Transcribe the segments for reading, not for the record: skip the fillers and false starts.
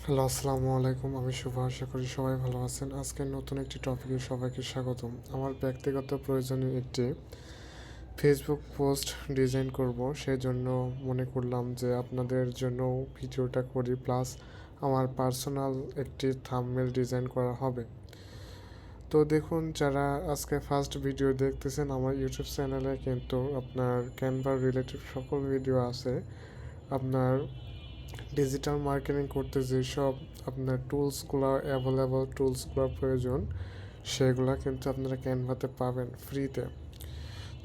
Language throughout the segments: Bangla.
হ্যালো, আসসালামু আলাইকুম। আমি শুভ, আশা করি সবাই ভালো আছেন। আজকের নতুন একটি টপিকে সবাইকে স্বাগতম। আমার ব্যক্তিগত প্রয়োজনীয় একটি ফেসবুক পোস্ট ডিজাইন করব, সেজন্য মনে করলাম যে আপনাদের জন্য ভিডিওটা করি, প্লাস আমার পার্সোনাল একটি থাম্বনেল ডিজাইন করা হবে। তো দেখুন, যারা আজকে ফার্স্ট ভিডিও দেখতেছেন, আমার ইউটিউব চ্যানেলে কিন্তু আপনার ক্যানভা রিলেটেড সকল ভিডিও আছে। আপনার ডিজিটাল মার্কেটিং করতে যেসব আপনার টুলসগুলো অ্যাভেলেবল, টুলসগুলোর প্রয়োজন, সেগুলো কিন্তু আপনারা ক্যানভাতে পাবেন ফ্রিতে।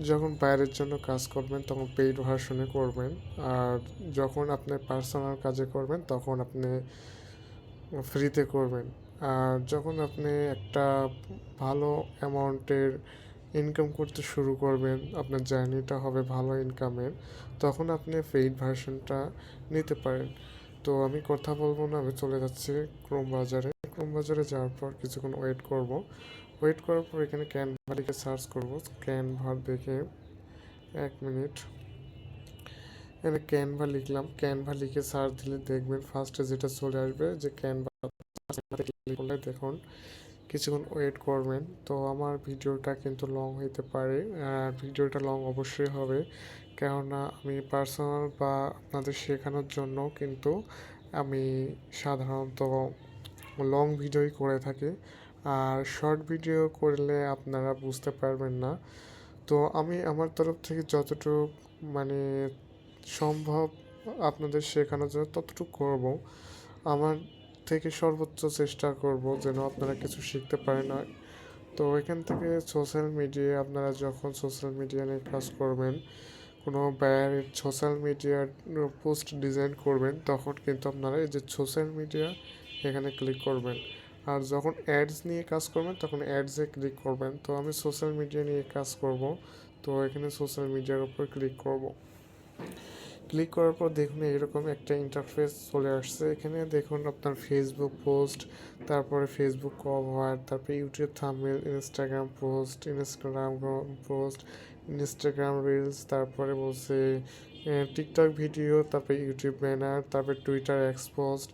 যখন বাইরের জন্য কাজ করবেন তখন পেইড ভার্সনে করবেন, আর যখন আপনি পার্সোনাল কাজে করবেন তখন আপনি ফ্রিতে করবেন। আর যখন আপনি একটা ভালো অ্যামাউন্টের ইনকাম করতে শুরু করবেন, আপনার জার্নিটা হবে ভালো ইনকামের, তখন আপনি পেইড ভার্সনটা নিতে পারেন। তো আমি কথা বলবো না, আমি চলে যাচ্ছি ক্রোম বাজারে যাওয়ার পর কিছুক্ষণ ওয়েট করার পর এখানে ক্যানভা লিখে সার্চ করব। ক্যানভা দেখে 1 মিনিট, এখানে ক্যানভা লিখলাম। ক্যানভা লিখে সার্চ দিলে দেখবেন ফার্স্টে যেটা চলে আসবে যে ক্যানভা। ক্লিক করলে দেখুন কিছুক্ষণ ওয়েট করবেন। তো আমার ভিডিওটা কিন্তু লং হইতে পারে, আর ভিডিওটা লং অবশ্যই হবে, কেননা আমি পার্সোনাল বা আপনাদের শেখানোর জন্য কিন্তু আমি সাধারণত লং ভিডিওই করে থাকি। আর শর্ট ভিডিও করলে আপনারা বুঝতে পারবেন না। তো আমি আমার তরফ থেকে যতটুকু মানে সম্ভব আপনাদের শেখানোর জন্য ততটুকু করব। আমার থেকে সর্বোচ্চ চেষ্টা করব যেন আপনারা কিছু শিখতে পারেন। তো এখান থেকে সোশ্যাল মিডিয়া, আপনারা যখন সোশ্যাল মিডিয়া নিয়ে কাজ করবেন, কোনো ব্যায়ারের সোশ্যাল মিডিয়ার পোস্ট ডিজাইন করবেন, তখন কিন্তু আপনারা এই যে সোশ্যাল মিডিয়া এখানে ক্লিক করবেন। আর যখন অ্যাডস নিয়ে কাজ করবেন তখন অ্যাডসে ক্লিক করবেন। তো আমি সোশ্যাল মিডিয়া নিয়ে কাজ করব, তো এখানে সোশ্যাল মিডিয়ার উপর ক্লিক করব। ক্লিক করার পর দেখুন এরকম একটা ইন্টারফেস চলে আসছে। এখানে দেখুন আপনার ফেসবুক পোস্ট, তারপরে ফেসবুক কভার, তারপরে ইউটিউব থাম্বনেল, ইনস্টাগ্রাম রিলস, তারপরে বলছে টিকটক ভিডিও, তারপরে ইউটিউব ব্যানার, তারপরে টুইটার এক্সপোস্ট।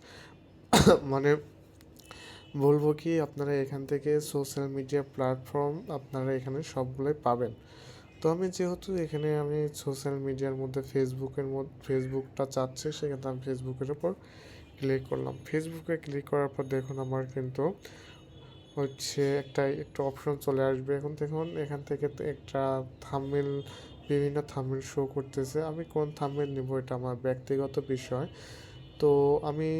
মানে বলবো কি, আপনারা এখান থেকে সোশ্যাল মিডিয়া প্ল্যাটফর্ম আপনারা এখানে সবগুলোই পাবেন। তো আমি যেহেতু এখানে আমি সোশ্যাল মিডিয়ার মধ্যে ফেসবুকটা চাচ্ছে, সেক্ষেত্রে আমি ফেসবুকের উপর ক্লিক করলাম। ফেসবুকে ক্লিক করার পর দেখুন আমার কিন্তু হচ্ছে একটা অপশন চলে আসবে। এখন দেখুন এখান থেকে তো একটা থাম্বনেল, বিভিন্ন থাম্বনেল শো করতেছে। আমি কোন থাম্বনেল নিব এটা আমার ব্যক্তিগত বিষয়। তো আমি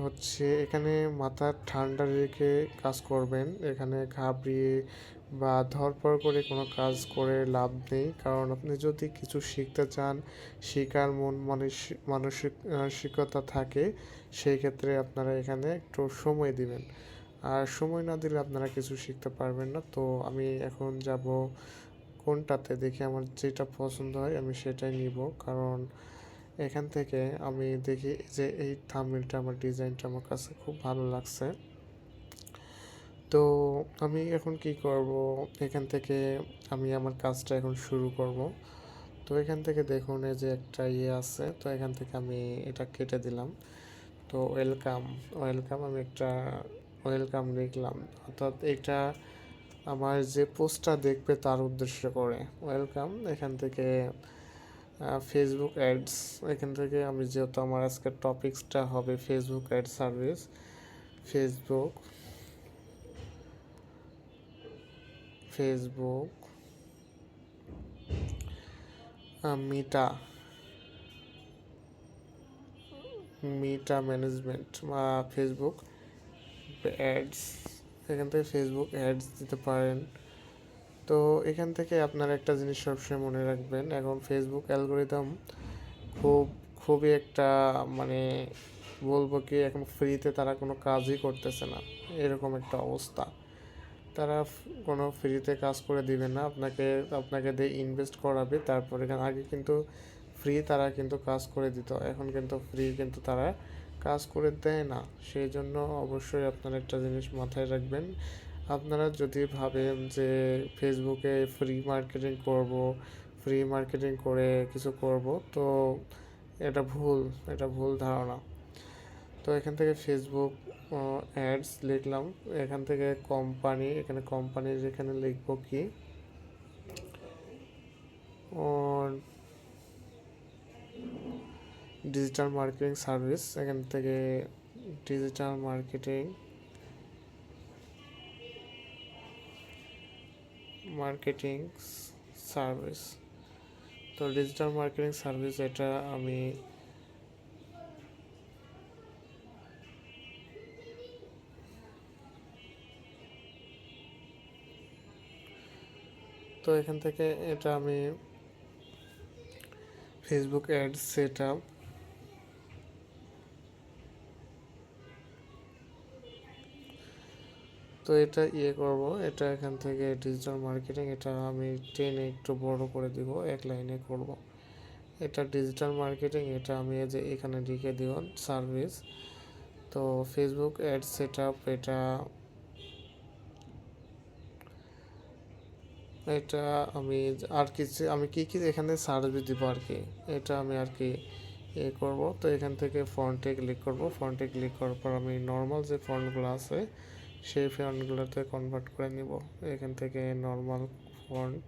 হচ্ছে এখানে মাথা ঠান্ডা রেখে কাজ করবেন। এখানে ঘাবড়িয়ে বা ধরপড় করে কোনো কাজ করে লাভ নেই, কারণ আপনি যদি কিছু শিখতে চান, শেখার মানসিকতা থাকে, সেই ক্ষেত্রে আপনারা এখানে একটু সময় দিবেন। আর সময় না দিলে আপনারা কিছু শিখতে পারবেন না। তো আমি এখন যাব কোনটাতে, দেখি আমার যেটা পছন্দ হয় আমি সেটাই নিব, কারণ এখান থেকে আমি দেখি যে এই থাম্বনেলটা, আমার ডিজাইনটা আমার কাছে খুব ভালো লাগছে। তো আমি এখন কি করব, এখান থেকে আমি আমার কাজটা এখন শুরু করব। তো এখান থেকে দেখুন এই যে একটা আছে, তো এখান থেকে আমি এটা কেটে দিলাম। তো ওয়েলকাম, আমি একটা ওয়েলকাম লিখলাম, অর্থাৎ এটা আমার যে পোস্টটা দেখবে তার উদ্দেশ্য করে ওয়েলকাম। এখান থেকে ফেসবুক অ্যাডস, এখান থেকে আমি যেহেতু আমার আজকের টপিক্সটা হবে Facebook ad service, Facebook Facebook Meta Meta management বা ফেসবুক অ্যাডস, এখান থেকে ফেসবুক অ্যাডস দিতে পারেন। তো এখান থেকে আপনারা একটা জিনিস সবসময় মনে রাখবেন, এখন ফেসবুক অ্যালগোরিদম খুবই একটা মানে বলবো কি, এখন ফ্রিতে তারা কোনো কাজই করতেছে না, এরকম একটা অবস্থা। তারা কোনো ফ্রিতে কাজ করে দিবে না আপনাকে, দিয়ে ইনভেস্ট করাবে। তারপরে এখানে আগে কিন্তু ফ্রি তারা কিন্তু কাজ করে দিত, এখন কিন্তু ফ্রি কিন্তু তারা কাজ করে দেয় না। সেই জন্য অবশ্যই আপনারা একটা জিনিস মাথায় রাখবেন, আপনারা যদি ভাবেন যে ফেসবুকে ফ্রি মার্কেটিং করে কিছু করব, তো এটা ভুল ধারণা। তো এখান থেকে ফেসবুক অ্যাডস লিখলাম, এখান থেকে কোম্পানি, এখানে কোম্পানির এখানে লিখব কি ডিজিটাল মার্কেটিং সার্ভিস, এখান থেকে ডিজিটাল মার্কেটিং সার্ভিস। তো ডিজিটাল মার্কেটিং সার্ভিস এটা আমি তো এখান থেকে এটা আমি ফেসবুক অ্যাডস সেট আপ, তো এটা করব, এটা এখান থেকে ডিজিটাল মার্কেটিং, এটা আমি টেনে একটু বড় করে দিব, এক লাইনে করব। এটা ডিজিটাল মার্কেটিং, এটা আমি এই যে এখানে লিখে দিব সার্ভিস। তো ফেসবুক অ্যাড সেট আপ, এটা আমি আর কিছু আমি কি এখানে সার্ভিস দিব আর কি, এটা আমি আর কি করব। তো এখান থেকে ফন্টে ক্লিক করব, ফন্টে ক্লিক করার পর আমি নর্মাল যে ফন্টগুলো আছে সেই ফন্টগুলোতে কনভার্ট করে নিব। এখান থেকে নর্মাল ফন্ট,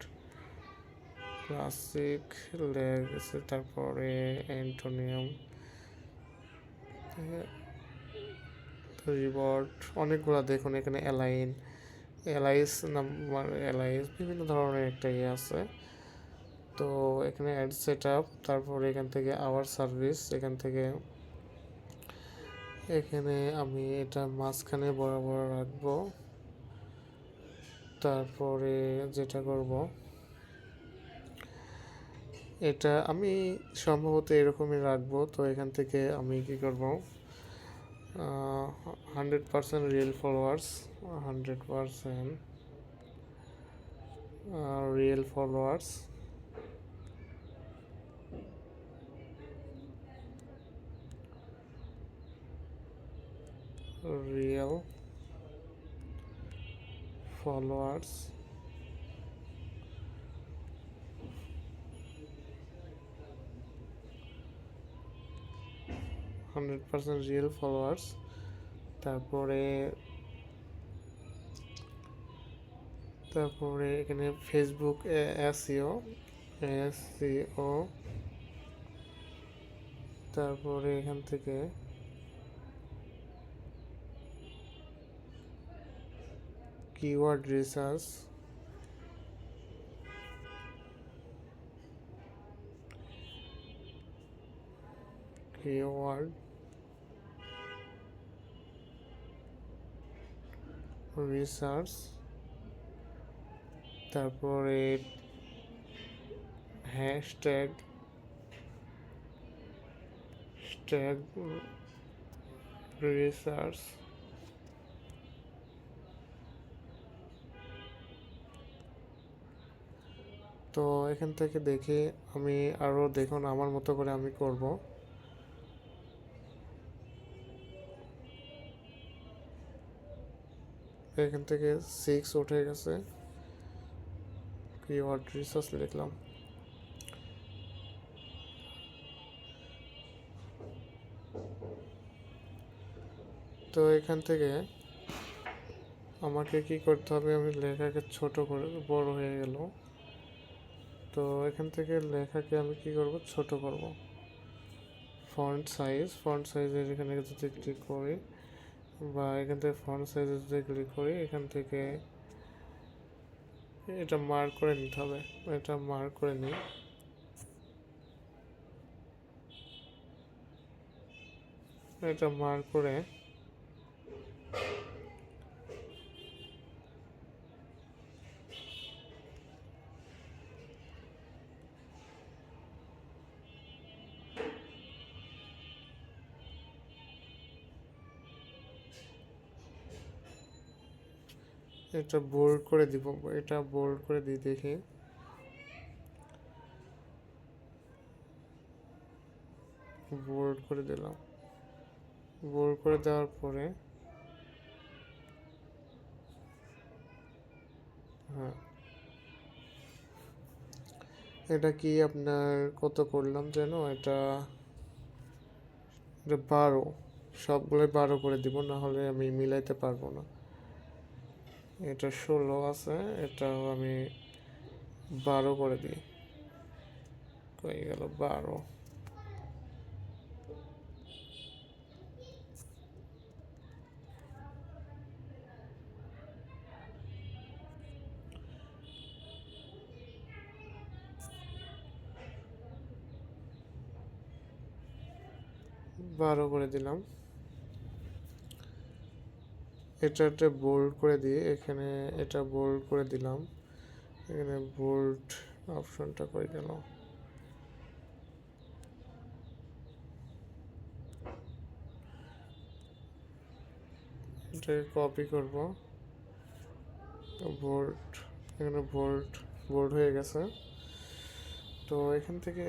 ক্লাসিক লেগেছে, তারপরে অ্যান্টোনিয়াম, রিবর্ড, অনেকগুলো দেখুন এখানে এলাইস নাম্বার, এলাইস বিভিন্ন ধরনের একটা আছে। তো এখানে অ্যাড সেট আপ, তারপরে এখান থেকে আওয়ার সার্ভিস, এখানে আমি এটা মাঝখানে বরাবর রাখবো। তারপরে যেটা করব, এটা আমি সম্ভবত এরকমই রাখবো। তো এখান থেকে আমি কি করব, 100% real followers, 100% real followers, real followers, 100% real followers. তারপরে এখানে ফেসবুক এসইও, তারপরে এখান থেকে কিওয়ার্ড রিসার্চ, তারপরে হ্যাশট্যাগ রিসার্চ, তো এখান থেকে দেখে আমি আরও দেখুন আমার মতো করে আমি করব। এখান থেকে 6 উঠে গেছে, কিওয়ার্ড রিসার্চ লিখলাম। তো এখান থেকে আমাকে কি করতে হবে, আমি লেখাকে ছোট করে, বড় হয়ে গেল। তো এখান থেকে লেখাকে আমি কি করব, ছোট করব। ফন্ট সাইজের এখানে যদি ক্লিক করি, বা এখান থেকে ফন্ট সাইজে যদি ক্লিক করি, এখান থেকে এটা মার্ক করে নিতে হবে, এটা মার্ক করে নিই। এটা মার্ক করে এটা বোল্ড করে দিব, এটা বোল্ড করে দিই, দেখি বোল্ড করে দিলাম। বোল্ড করে দেওয়ার পরে হ্যাঁ, এটা কি আপনার কত করলাম যেন, এটা 12, সবগুলোই 12 করে দিব, না হলে আমি মিলাইতে পারবো না। এটা 16 আছে, এটাও আমি 12 করে দিই। হয়ে গেল 12। করে দিলাম। এটা বোল্ড করে দিয়ে এখানে এটা বোল্ড করে দিলাম। এখানে বোল্ড অপশনটা করে গেল। এটাকে কপি করব, বোল্ড, এখানে বোল্ড বোল্ড হয়ে গেছে। তো এখান থেকে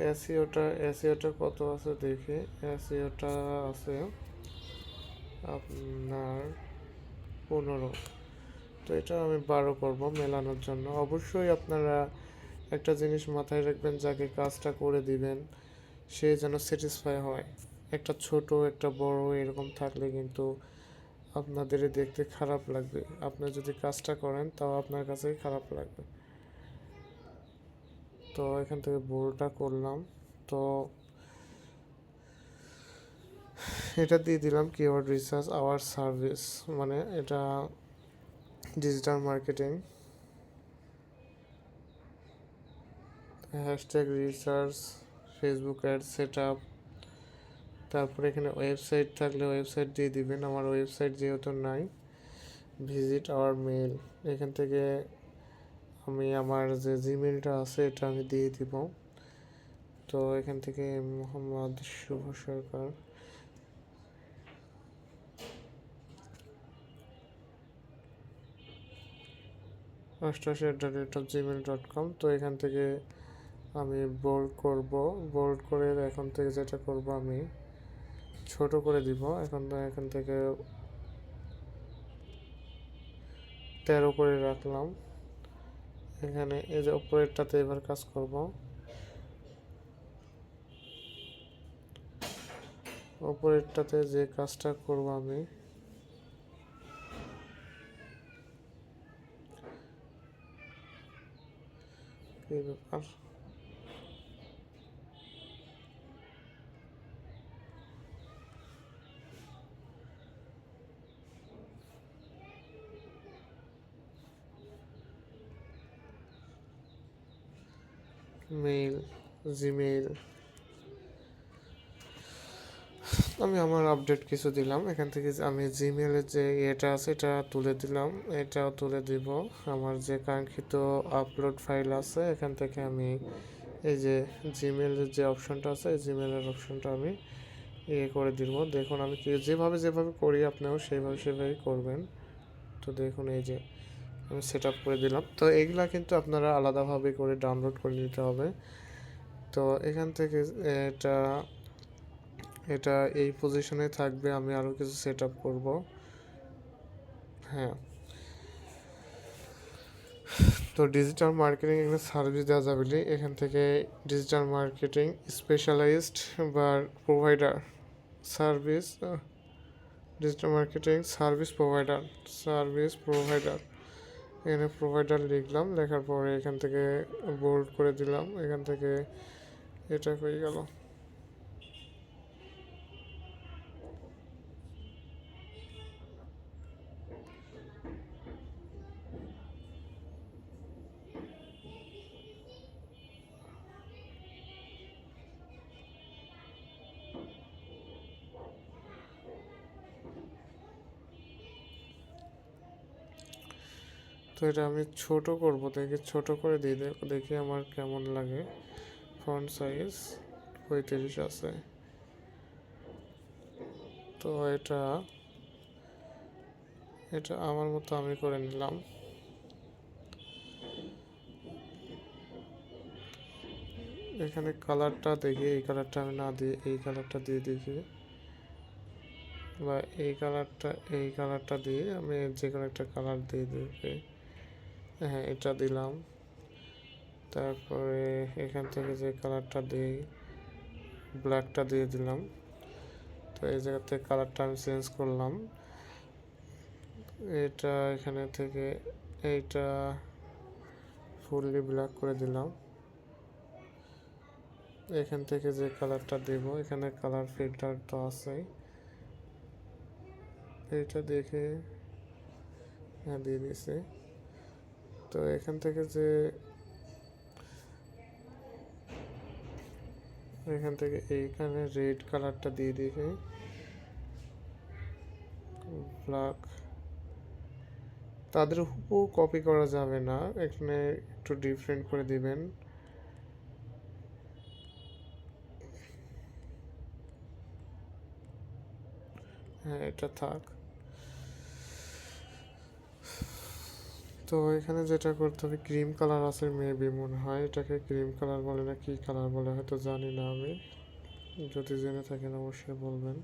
এসিওটা কত আছে দেখি। এসিওটা আছে আপনার 15। তো এটা আমি 12 করব মেলানোর জন্য। অবশ্যই আপনারা একটা জিনিস মাথায় রাখবেন, যাকে কাজটা করে দিবেন সে যেন স্যাটিসফাই হয়। একটা ছোট একটা বড় এরকম থাকলে কিন্তু আপনাদের দেখতে খারাপ লাগবে। আপনি যদি কাজটা করেন তাও আপনার কাছেই খারাপ লাগবে। তো এখান থেকে বোল্ডটা করলাম। তো এটা দিয়ে দিলাম কিওয়ার্ড রিসার্চ আওয়ার সার্ভিস, মানে এটা digital marketing, hashtag research, Facebook ad set up. তারপরে এখানে ওয়েবসাইট থাকলে ওয়েবসাইট দিয়ে দিবেন। আমার ওয়েবসাইট যেহেতু নাই, ভিজিট আওয়ার মেইল, এখান থেকে আমি আমার যে জিমেলটা আছে এটা আমি দিয়ে দিব। তো এখান থেকে মোহাম্মদ শুভ সরকার, @gmail.com। তো এখান থেকে আমি বোল্ড করব। বোল্ড করে এখন থেকে যেটা করব আমি ছোট করে দিব। এখান থেকে 13 করে রাখলাম। এখানে এই যে উপরেরটাতে এবার কাজ করব। উপরেরটাতে যে কাজটা করব আমি কি ব্যাপার, মেইল, জিমেইল, আমি আমার আপডেট কিছু দিলাম। এখান থেকে আমি জিমেলের যে এটা আছে এটা তুলে দিলাম, এটাও তুলে দিব। আমার যে কাঙ্ক্ষিত আপলোড ফাইল আছে এখান থেকে আমি এই যে জিমেলের যে অপশনটা আছে এই জিমেলের অপশনটা আমি করে দিব। দেখুন আমি যেভাবে করি আপনিও সেভাবেই করবেন। তো দেখুন এই যে আমি সেট আপ করে দিলাম। তো এইগুলা কিন্তু আপনারা আলাদাভাবে করে ডাউনলোড করে নিতে হবে। তো এখান থেকে এটা এটা এই পজিশনে থাকবে। আমি আরও কিছু সেট আপ করবো। হ্যাঁ, তো ডিজিটাল মার্কেটিং এখানে সার্ভিস দেওয়া যাবে। এখান থেকে ডিজিটাল মার্কেটিং স্পেশালাইজড বা provider service, digital marketing service provider এখানে প্রোভাইডার লিখলাম। লেখার পরে এখান থেকে বোল্ড করে দিলাম। এখান থেকে এটা হয়ে গেল। তো এটা আমি ছোট করব, দেখি ছোট করে দিই, দেখি আমার কেমন লাগে। ফন্ট সাইজ 35 আছে। তো এটা এটা আমার মতো আমি করে নিলাম। এখানে কালারটা দেখি, এই কালারটা আমি না দিয়ে এই কালারটা দিয়ে দেখি, বা এই কালারটা দিয়ে আমি যে কোনো একটা কালার দিয়ে দেখি। হ্যাঁ, এটা দিলাম। তারপরে এখান থেকে যে কালারটা দিই ব্ল্যাকটা দিয়ে দিলাম। তো এই জায়গা থেকে কালারটা আমি চেঞ্জ করলাম, এটা এখানে থেকে এইটা ফুললি ব্ল্যাক করে দিলাম। এখান থেকে যে কালারটা দেব, এখানে কালার ফিল্টার তো আছেই, এইটা দেখে হ্যাঁ দিয়ে দিছি। তো এখান থেকে যে এখান থেকে এইখানে রেড কালারটা দিয়ে দিকে ব্ল্যাক, তাদের হুবহু কপি করা যাবে না, এখানে একটু ডিফারেন্ট করে দিবেন। হ্যাঁ এটা থাক। তো এখানে যেটা করতে হবে, ক্রিম কালার আছে মেবি, মনে হয় এটাকে ক্রিম কালার বলে না কি কালার বলে হয়তো জানি না আমি, যদি জেনে থাকেন অবশ্যই বলবেন।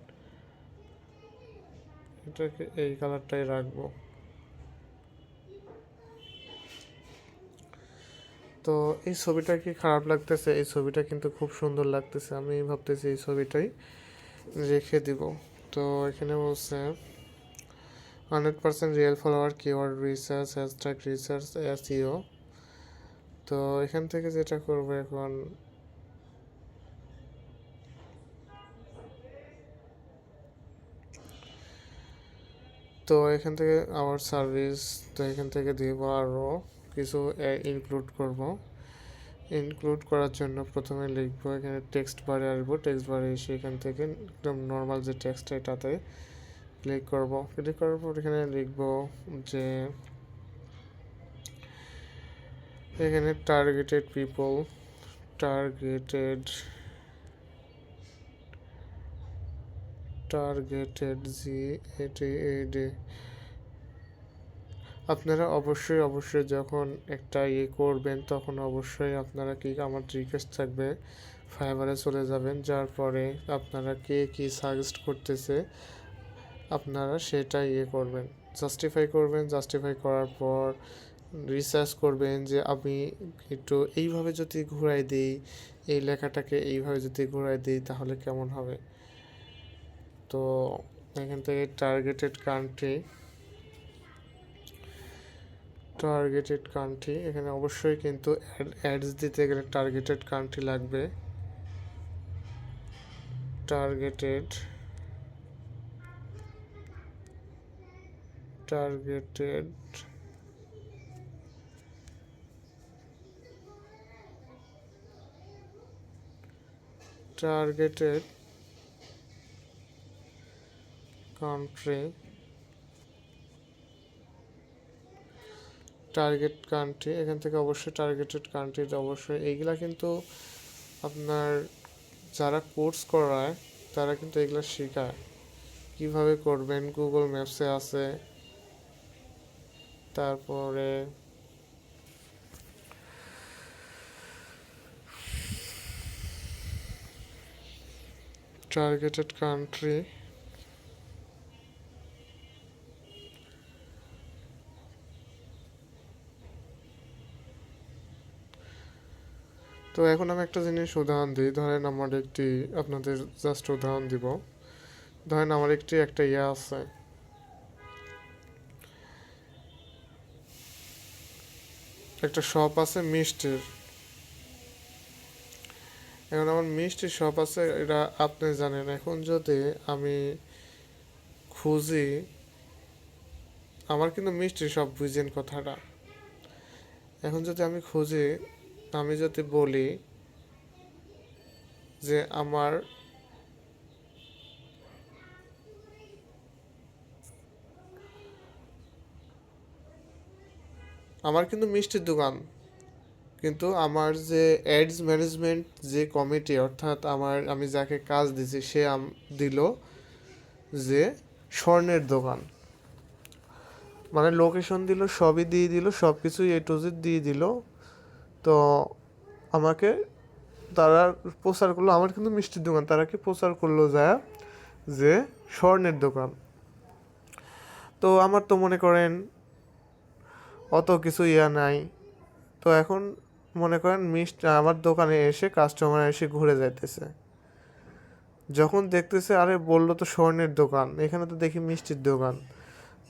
এটাকে এই কালারটাই রাখবো। তো এই ছবিটা কি খারাপ লাগতেছে? এই ছবিটা কিন্তু খুব সুন্দর লাগতেছে, আমি ভাবতেছি এই ছবিটাই রেখে দিব। তো এখানে বলছে 100% real follower, keyword research, hashtag research, SEO. তো এখান থেকে যেটা করব এখন, তো এখান থেকে আওয়ার সার্ভিস, তো এখান থেকে দিব আরও কিছু ইনক্লুড করব। ইনক্লুড করার জন্য প্রথমে লিখবো, এখানে টেক্সট বারে আসবো, টেক্সট বারে এসে এখান থেকে একদম নর্মাল যে টেক্সটটা এটাতে ক্লিক করব। ক্লিক করার পর এখানে লিখবো যে এখানে টার্গেটেড পিপল, টার্গেটেড GATAD। আপনারা অবশ্যই যখন একটা করবেন তখন অবশ্যই আপনারা কি, আমার রিকোয়েস্ট থাকবে ফাইবারে চলে যাবেন, যার পরে আপনারা কে কি সাজেস্ট করতেছে আপনারা সেটা করবেন, জাস্টিফাই করবেন। জাস্টিফাই করার পর রিসার্চ করবেন যে আমি একটু এইভাবে যদি ঘুরাই দিই, এই লেখাটাকে এইভাবে যদি ঘুরাই দিই তাহলে কেমন হবে। তো এখান থেকে টার্গেটেড কান্ট্রি, এখানে অবশ্যই কিন্তু অ্যাডস দিতে গেলে টার্গেটেড কান্ট্রি লাগবে। টার্গেটেড কান্ট্রি, এখান থেকে অবশ্যই টার্গেটেড কান্ট্রি, অবশ্যই এইগুলা কিন্তু আপনার যারা কোর্স করায় তারা কিন্তু এগুলা শেখায় কিভাবে করবেন, গুগল ম্যাপসে আছে। তারপরে টার্গেটেড কান্ট্রি, তো এখন আমি একটা জিনিস উদাহরণ দিই, ধরেন আমার একটি, আপনাদের জাস্ট উদাহরণ দিব, ধরেন আমার একটা আছে, একটা শপ আছে মিষ্টির। এখন আমার মিষ্টির শপ আছে, এটা আপনি জানেন। এখন যদি আমি খুঁজি, আমার কিন্তু মিষ্টির শপ বুঝেন কথাটা। এখন যদি আমি খুঁজি, আমি যদি বলি যে আমার কিন্তু মিষ্টির দোকান, কিন্তু আমার যে অ্যাডস ম্যানেজমেন্ট যে কমিটি, অর্থাৎ আমি যাকে কাজ দিছি সে দিল যে স্বর্ণের দোকান, মানে লোকেশন দিল, সবই দিয়ে দিল, সব কিছু A to Z দিয়ে দিল। তো আমাকে তারা প্রচার করলো, আমার কিন্তু মিষ্টির দোকান, তারা কি প্রচার করলো যায় যে স্বর্ণের দোকান। তো আমার তো মনে করেন অত কিছু নাই। তো এখন মনে করেন আমার দোকানে এসে কাস্টমার এসে ঘুরে যাইতেছে, যখন দেখতেছে আরে বললো তো স্বর্ণের দোকান, এখানে তো দেখি মিষ্টির দোকান।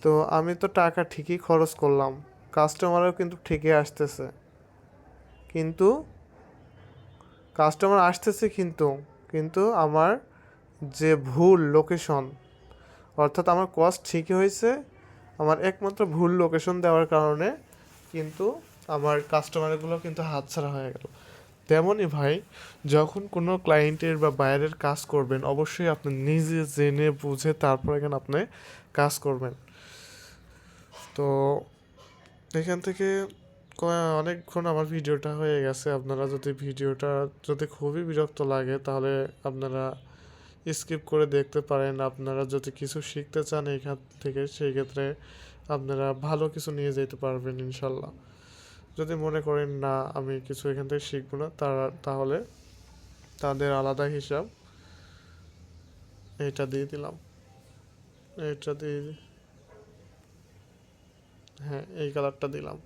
তো আমি তো টাকা ঠিকই খরচ করলাম, কাস্টমারও কিন্তু ঠিকই আসতেছে, কিন্তু কাস্টমার আসতেছে কিন্তু কিন্তু আমার যে ভুল লোকেশন, অর্থাৎ আমার কস্ট ঠিকই হয়েছে, আমার একমাত্র ভুল লোকেশন দেওয়ার কারণে কিন্তু আমার কাস্টমারগুলো কিন্তু হাতছাড়া হয়ে গেল। তেমনই ভাই, যখন কোনো ক্লায়েন্টের বা বাইরের কাজ করবেন অবশ্যই আপনি নিজে জেনে বুঝে তারপর এখানে আপনি কাজ করবেন। তো এখান থেকে অনেকক্ষণ আমার ভিডিওটা হয়ে গেছে। আপনারা যদি ভিডিওটা যদি খুবই বিরক্ত লাগে তাহলে আপনারা স্কিপ করে দেখতে পারেন। আপনারা যদি কিছু শিখতে চান এখান থেকে, সেই ক্ষেত্রে আপনারা ভালো কিছু নিয়ে যেতে পারবেন ইনশাল্লাহ। যদি মনে করেন না আমি কিছু এখান থেকে শিখবো না, তাহলে তাদের আলাদা হিসাব। এটা দিয়ে দিলাম, এটা দিয়ে, হ্যাঁ এই কালারটা দিলাম।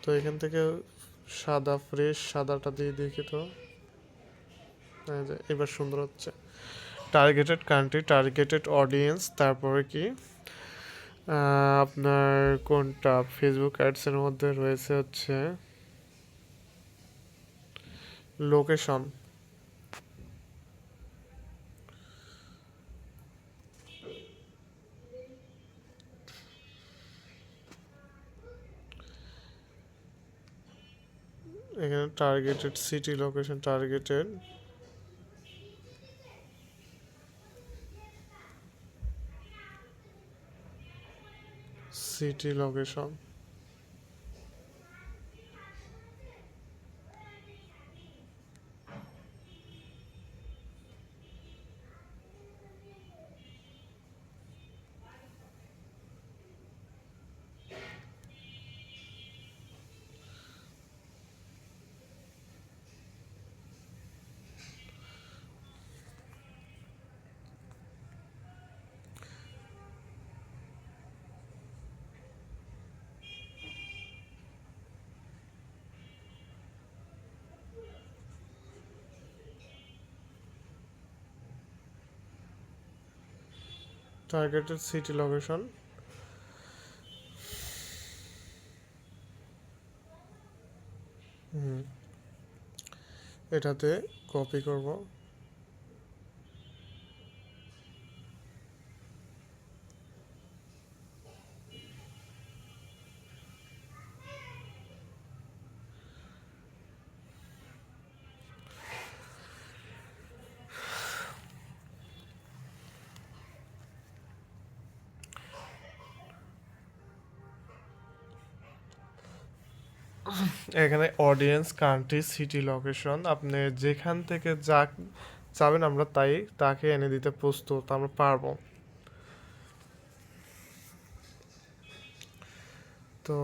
তো এখান থেকে সাদা, ফ্রেশ সাদাটা দিয়ে দেখি তো, এবার সুন্দর হচ্ছে। টার্গেটেড কান্ট্রি, টার্গেটেড অডিয়েন্স, তারপরে কি আপনার কোনটা ফেসবুক অ্যাডসের মধ্যে রয়েছে হচ্ছে লোকেশন। এখানে targeted city location, targeted city location. Targeted city location, এটাতে কপি করব। এখানে অডিয়েন্স, কান্ট্রি, সিটি লোকেশন, আপনি যেখান থেকে যা চাবেন আমরা তাকে এনে দিতে প্রস্তুত, আমরা পারবো। তো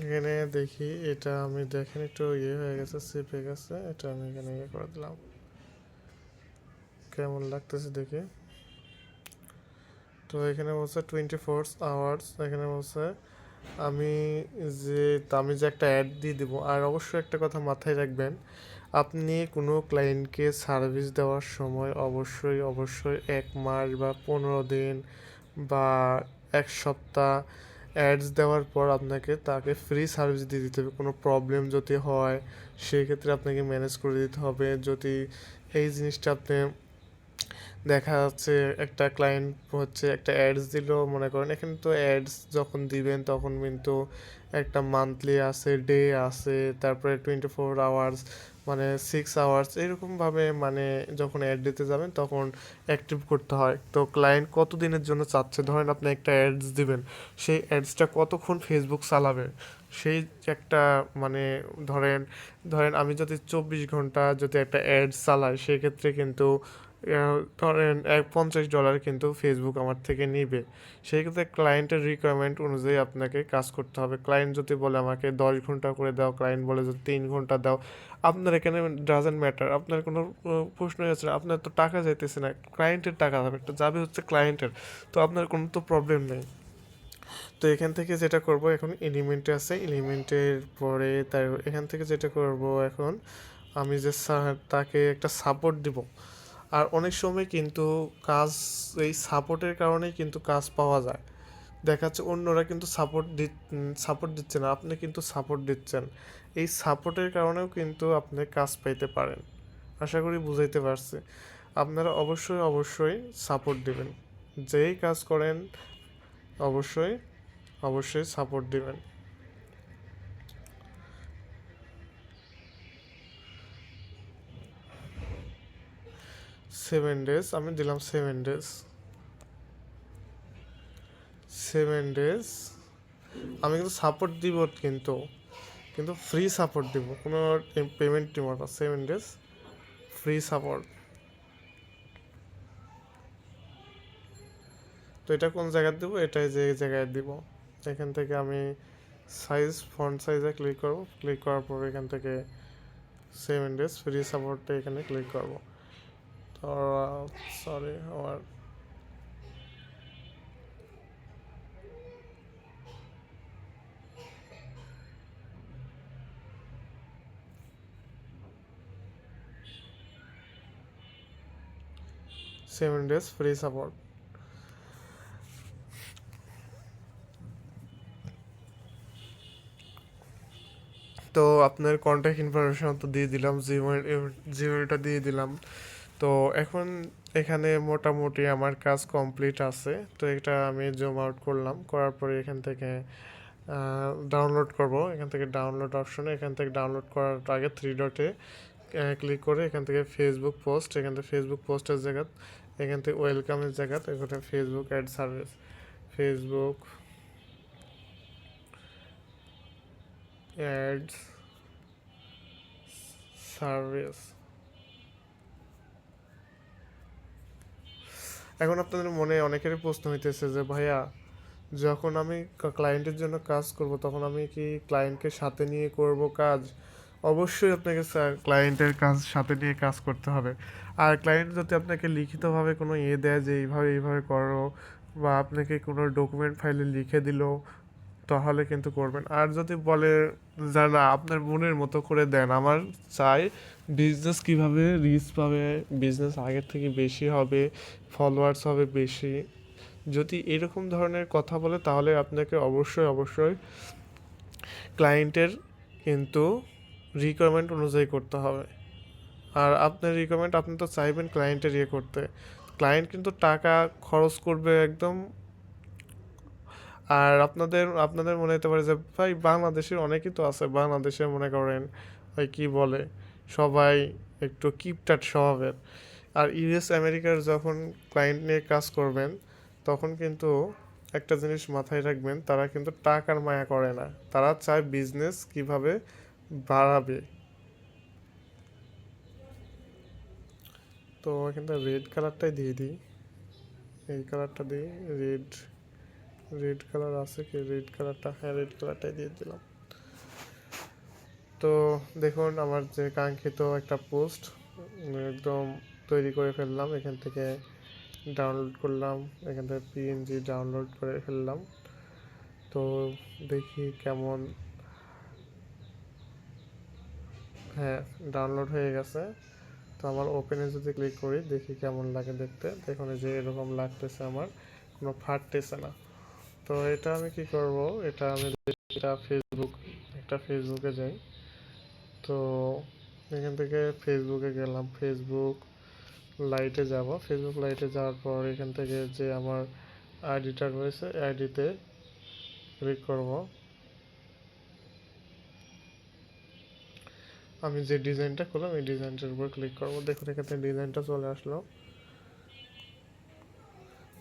এখানে দেখি, এটা আমি দেখেন একটু ইয়ে হয়ে গেছে, সেভ হয়ে গেছে, এটা আমি এখানে ইয়ে করে দিলাম, কেমন লাগতেছে দেখি। তো এখানে বলছে 24 hours, এখানে বলছে আমি যে আমি যে একটা অ্যাড দিয়ে দেবো। আর অবশ্যই একটা কথা মাথায় রাখবেন, আপনি কোনো ক্লায়েন্টকে সার্ভিস দেওয়ার সময় অবশ্যই অবশ্যই 1 মাস বা 15 দিন বা 1 সপ্তাহ অ্যাডস দেওয়ার পর আপনাকে তাকে ফ্রি সার্ভিস দিয়ে দিতে হবে। কোনো প্রবলেম যদি হয় সেই ক্ষেত্রে আপনাকে ম্যানেজ করে দিতে হবে। যদি এই জিনিসটা আপনি, দেখা যাচ্ছে একটা ক্লায়েন্ট হচ্ছে একটা অ্যাডস দিল, মনে করেন এখানে তো অ্যাডস যখন দিবেন তখন কিন্তু একটা মান্থলি আছে, ডে আছে, তারপরে 24 hours, মানে 6 hours, এরকমভাবে মানে যখন অ্যাড দিতে যাবেন তখন অ্যাক্টিভ করতে হয়। তো ক্লায়েন্ট কত দিনের জন্য চাচ্ছে, ধরেন আপনি একটা অ্যাডস দিবেন, সেই অ্যাডসটা কতক্ষণ ফেসবুক চালাবে সেই একটা, মানে ধরেন ধরেন আমি যদি 24 ঘন্টা যদি একটা অ্যাডস চালাই সেক্ষেত্রে কিন্তু ধরেন $50 কিন্তু ফেসবুক আমার থেকে নিবে। সেই ক্ষেত্রে ক্লায়েন্টের রিকোয়ারমেন্ট অনুযায়ী আপনাকে কাজ করতে হবে। ক্লায়েন্ট যদি বলে আমাকে 10 ঘন্টা করে দাও, ক্লায়েন্ট বলে যদি 3 ঘন্টা দাও, আপনার এখানে ডাজেন্ট ম্যাটার, আপনার কোনো প্রশ্নই হচ্ছে না, আপনার তো টাকা যাইতেছে না, ক্লায়েন্টের টাকা যাবে, একটা যাবে হচ্ছে ক্লায়েন্টের, তো আপনার কোনো তো প্রবলেম নেই। তো এখান থেকে যেটা করব, এখন এলিমেন্টে আছে, এলিমেন্টের পরে তার এখান থেকে যেটা করব এখন আমি যে তাকে একটা সাপোর্ট দিব। আর অনেক সময় কিন্তু কাজ, এই সাপোর্টের কারণেই কিন্তু কাজ পাওয়া যায়। দেখা যাচ্ছে অন্যরা কিন্তু সাপোর্ট দিচ্ছে না, আপনি কিন্তু সাপোর্ট দিচ্ছেন। এই সাপোর্টের কারণেও কিন্তু আপনি কাজ পাইতে পারেন। আশা করি বুঝাইতে পারছি। আপনারা অবশ্যই অবশ্যই সাপোর্ট দিবেন, যেই কাজ করেন অবশ্যই অবশ্যই সাপোর্ট দিবেন। 7 ডেজ আমি দিলাম, 7 ডেজ। 7 ডেজ আমি কিন্তু সাপোর্ট দিব, কিন্তু কিন্তু ফ্রি সাপোর্ট দিব, কোনো পেমেন্ট দিব না। 7 ডেজ ফ্রি সাপোর্ট। তো এটা কোন জায়গায় দিব, এটাই যে জায়গায় দিব। এখান থেকে আমি ফন্ট সাইজে ক্লিক করব, ক্লিক করার পর এখান থেকে 7 ডেজ ফ্রি সাপোর্টে এখানে ক্লিক করব। তো সরি, আমার 7 ডেজ ফ্রি সাপোর্ট। তো আপনার কন্ট্যাক্ট ইনফরমেশন তো দিয়ে দিলাম, জিমেলটা দিয়ে দিলাম। তো এখন এখানে মোটামুটি আমার কাজ কমপ্লিট আছে। তো এটা আমি জুম আউট করলাম, করার পরে এখান থেকে ডাউনলোড করব। এখান থেকে ডাউনলোড অপশনে, এখান থেকে ডাউনলোড করার আগে 3 ডটে ক্লিক করে এখান থেকে ফেসবুক পোস্ট, এখান থেকে ফেসবুক পোস্টের জায়গা, এখান থেকে ওয়েলকামের জায়গা, এখানে Facebook ad service, Facebook ads service. এখন আপনাদের মনে অনেকেরই প্রশ্ন হইতেছে যে ভাইয়া, যখন আমি ক্লায়েন্টের জন্য কাজ করব তখন আমি কি ক্লায়েন্টকে সাথে নিয়ে করব কাজ? অবশ্যই আপনাকে ক্লায়েন্টের কাজ সাথে নিয়ে কাজ করতে হবে। আর ক্লায়েন্ট যদি আপনাকে লিখিতভাবে কোনো দেয় যে এইভাবে এইভাবে করো, বা আপনাকে কোনো ডকুমেন্ট ফাইলে লিখে দিল, তাহলে কিন্তু করবেন। আর যদি বলে যে না, আপনার মনের মতো করে দেন, আমার চাই বিজনেস কিভাবে রিচ পাবে, বিজনেস আগের থেকে বেশি হবে, ফলোয়ার্স হবে বেশি, যদি এরকম ধরনের কথা বলে, তাহলে আপনাকে অবশ্যই অবশ্যই ক্লায়েন্টের কিন্তু রিকোয়ারমেন্ট অনুযায়ী করতে হবে। আর আপনার রিকোয়ারমেন্ট, আপনি তো চাইবেন ক্লায়েন্টের করতে, ক্লায়েন্ট কিন্তু টাকা খরচ করবে একদম। আর আপনাদের আপনাদের মনে হতে পারে যে ভাই, বাংলাদেশের অনেকেই তো আছে, বাংলাদেশে মনে করেন ওই কী বলে, সবাই একটু কিপটাট স্বভাবের। আর ইউএস আমেরিকার যখন ক্লায়েন্ট নিয়ে কাজ করবেন, তখন কিন্তু একটা জিনিস মাথায় রাখবেন, তারা কিন্তু টাকার মায়া করে না, তারা চায় বিজনেস কিভাবে বাড়াবে। তো এখানটা রেড কালারটাই দিয়ে দিই, এই কালারটা দিই, রেড রেড কালার আছে কি, রেড কালারটা, হ্যাঁ রেড কালারটাই দিয়ে দিলাম। তো দেখুন আমার যে কাঙ্ক্ষিত একটা পোস্ট একদম তৈরি করে ফেললাম। এখান থেকে ডাউনলোড করলাম, এখান থেকে পিএনজি ডাউনলোড করে ফেললাম। তো দেখি কেমন, হ্যাঁ ডাউনলোড হয়ে গেছে। তো আমার ওপেনে যদি ক্লিক করি, দেখি কেমন লাগে দেখতে। দেখুন যে এরকম লাগতেছে, আমার কোনো ফাটতেছে না। তো এটা আমি কি করব, এটা আমি একটা ফেসবুকে যাই। তো এখান থেকে ফেসবুকে গেলাম, ফেসবুক লাইটে যাব। ফেসবুক লাইটে যাওয়ার পর এখান থেকে যে আমার আইডিটা রয়েছে, আইডিতে ক্লিক করব। আমি যে ডিজাইনটা করলাম এই ডিজাইনটার উপর ক্লিক করব। দেখুন এখানে ডিজাইনটা চলে আসলো।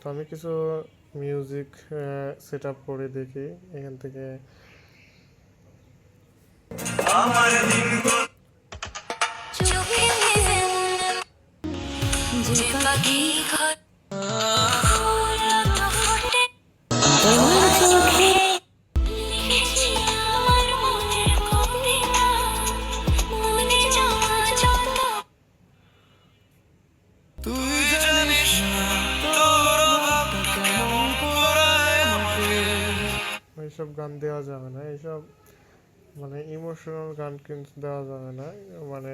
তো আমি কিছু মিউজিক সেট আপ করে দেখি এখান থেকে। এইসব গান দেওয়া যাবে না, এইসব মানে ইমোশনাল গান কিন্তু দেওয়া যাবে না, মানে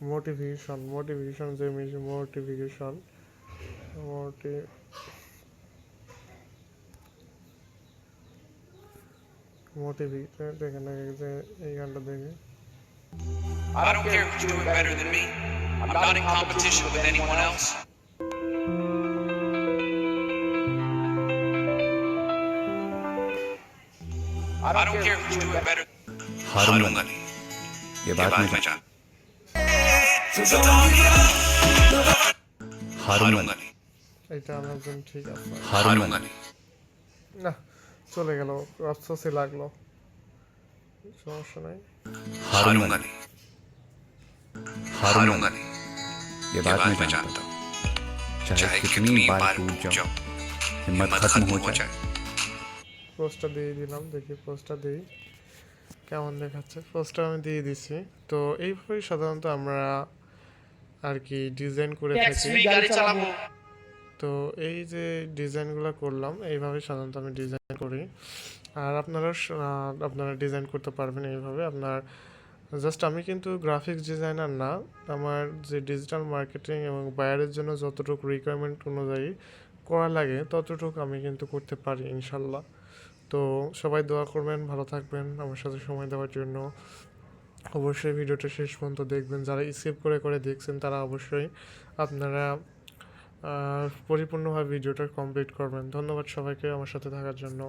মোটিভেশন যে মোটিভেশন মোটিভেট দেখেন যে এই গানটা দেখে I don't care if you do it better than me. I'm not in competition with anyone else. I don't care if you do it better. हारूंगा नहीं, ये बात मैं जानता हारूंगा नहीं, এটা আমার জন্য ঠিক আছে हारूंगा नहीं, না চলে গেল আফসোসই লাগলো সমস্যা নাই हारूंगा नहीं, हारूंगा नहीं, ये बात मैं जानता हूँ। चाहे कितनी बार टूट जाऊं, हिम्मत खत्म हो जाए। পোস্টটা দিয়ে দিলাম দেখি পোস্টটা দিই কেমন দেখাচ্ছে পোস্টটা আমি দিয়ে দিছি তো এইভাবেই সাধারণত আমরা আর কি ডিজাইন করে থাকি তো এই যে ডিজাইনগুলো করলাম এইভাবে সাধারণত আমি ডিজাইন করি আর আপনারা ডিজাইন করতে পারবেন এইভাবে আপনার জাস্ট আমি কিন্তু গ্রাফিক্স ডিজাইনার না আমার যে ডিজিটাল মার্কেটিং এবং বায়ারের জন্য যতটুকু রিকোয়ারমেন্ট অনুযায়ী করা লাগে ততটুকু আমি কিন্তু করতে পারি ইনশাল্লাহ তো সবাই দোয়া করবেন ভালো থাকবেন আমার সাথে সময় দেওয়ার জন্য অবশ্যই ভিডিওটা শেষ পর্যন্ত দেখবেন যারা স্কিপ করে করে দেখছেন তারা অবশ্যই আপনারা পরিপূর্ণভাবে ভিডিওটা কমপ্লিট করবেন ধন্যবাদ সবাইকে আমার সাথে থাকার জন্য